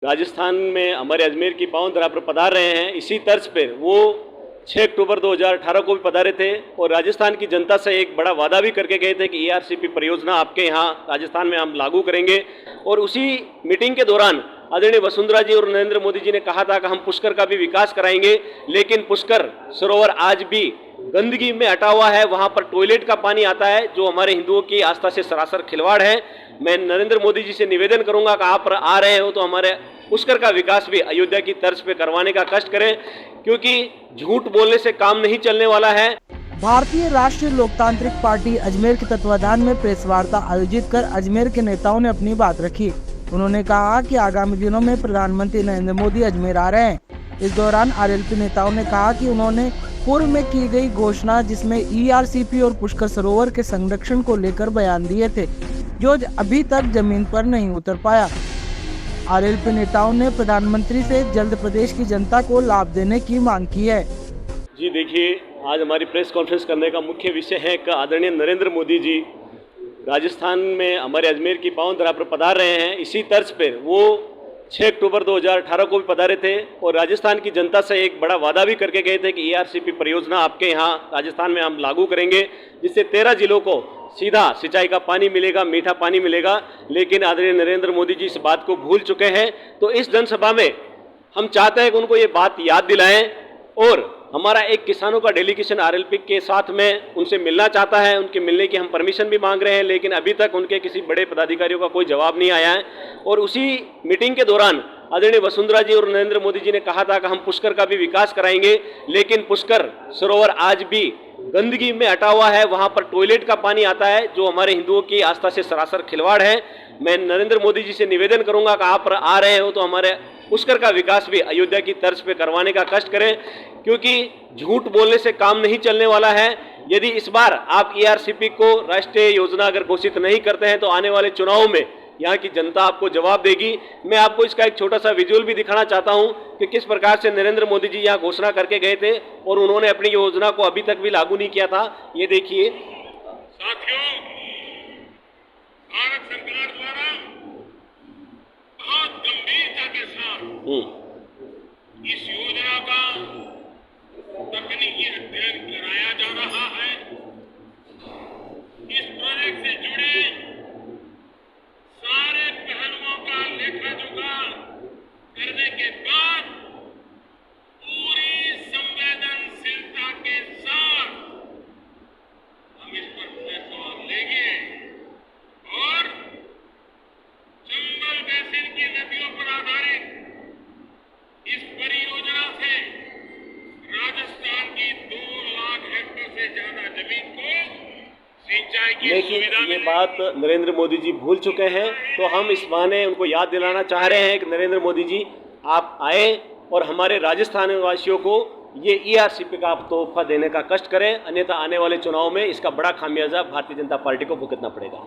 राजस्थान में हमारे अजमेर की पावन धरा पर पधार रहे हैं। इसी तर्ज पर वो 6 अक्टूबर 2018 को भी पधारे थे और राजस्थान की जनता से एक बड़ा वादा भी करके गए थे कि ईआरसीपी परियोजना आपके यहाँ राजस्थान में हम लागू करेंगे। और उसी मीटिंग के दौरान आदरणीय वसुंधरा जी और नरेंद्र मोदी जी ने कहा था कि हम पुष्कर का भी विकास कराएंगे, लेकिन पुष्कर सरोवर आज भी गंदगी में हटा हुआ है। वहां पर टॉयलेट का पानी आता है जो हमारे हिंदुओं की आस्था से सरासर खिलवाड़ है। मैं नरेंद्र मोदी जी से निवेदन करूंगा कि आप आ रहे हो तो हमारे पुष्कर का विकास भी अयोध्या की तर्ज पे करवाने का कष्ट करें, क्योंकि झूठ बोलने से काम नहीं चलने वाला है। भारतीय राष्ट्रीय लोकतांत्रिक पार्टी अजमेर के तत्वाधान में प्रेस वार्ता आयोजित कर अजमेर के नेताओं ने अपनी बात रखी। उन्होंने कहा कि आगामी दिनों में प्रधानमंत्री नरेंद्र मोदी अजमेर आ रहे हैं। इस दौरान आरएलपी नेताओं ने कहा कि उन्होंने पूर्व में की गई घोषणा जिसमें ईआरसीपी और पुष्कर सरोवर के संरक्षण को लेकर बयान दिए थे, जो अभी तक जमीन पर नहीं उतर पाया। आरएलपी नेताओं ने प्रधानमंत्री से जल्द प्रदेश की जनता को लाभ देने की मांग की है। जी देखिए, आज हमारी प्रेस कॉन्फ्रेंस करने का मुख्य विषय है कि आदरणीय नरेंद्र मोदी जी राजस्थान में हमारे अजमेर की पावन धरा पर पधार रहे हैं। इसी तर्ज पर वो 6 अक्टूबर 2018 को भी पधारे थे और राजस्थान की जनता से एक बड़ा वादा भी करके गए थे कि ईआरसीपी परियोजना आपके यहाँ राजस्थान में हम लागू करेंगे, जिससे 13 जिलों को सीधा सिंचाई का पानी मिलेगा, मीठा पानी मिलेगा। लेकिन आदरणीय नरेंद्र मोदी जी इस बात को भूल चुके हैं। तो इस जनसभा में हम चाहते हैं कि उनको ये बात याद दिलाएं और हमारा एक किसानों का डेलीगेशन आरएलपी के साथ में उनसे मिलना चाहता है। उनके मिलने की हम परमिशन भी मांग रहे हैं, लेकिन अभी तक उनके किसी बड़े पदाधिकारियों का कोई जवाब नहीं आया है। और उसी मीटिंग के दौरान आदरणीय वसुंधरा जी और नरेंद्र मोदी जी ने कहा था कि हम पुष्कर का भी विकास कराएंगे, लेकिन पुष्कर सरोवर आज भी गंदगी में हटा हुआ है। वहां पर टॉयलेट का पानी आता है जो हमारे हिंदुओं की आस्था से सरासर खिलवाड़ है। मैं नरेंद्र मोदी जी से निवेदन करूंगा कि आप आ रहे हो तो हमारे पुष्कर का विकास भी अयोध्या की तर्ज पे करवाने का कष्ट करें, क्योंकि झूठ बोलने से काम नहीं चलने वाला है। यदि इस बार आप ईआरसीपी को राष्ट्रीय योजना अगर घोषित नहीं करते हैं तो आने वाले चुनाव में यहाँ की जनता आपको जवाब देगी। मैं आपको इसका एक छोटा सा विजुअल भी दिखाना चाहता हूँ कि किस प्रकार से नरेंद्र मोदी जी यहाँ घोषणा करके गए थे और उन्होंने अपनी योजना को अभी तक भी लागू नहीं किया था। ये देखिए साथियों, भारत सरकार द्वारा बहुत गंभीरता के साथ इस योजना का तकनीकी अध्ययन कराया जा रहा है। इस प्रोजेक्ट से जुड़े सारे पहलुओं का लेखा जोखा करने के बाद पूरी संवेदनशीलता के साथ हम इस पर फैसला लेंगे और चंबल बेसिन की नदियों पर आधारित इस परियोजना से राजस्थान की 2 लाख हेक्टेयर से ज्यादा जमीन को सिंचाई की सुविधा ये बात नरेंद्र मोदी जी भूल चुके हैं। तो हम इस बहाने उनको याद दिलाना चाह रहे हैं कि नरेंद्र मोदी जी आप आए और हमारे राजस्थान वासियों को ये ईआरसीपी का आप तोहफा देने का कष्ट करें, अन्यथा आने वाले चुनाव में इसका बड़ा खामियाजा भारतीय जनता पार्टी को भुगतना पड़ेगा।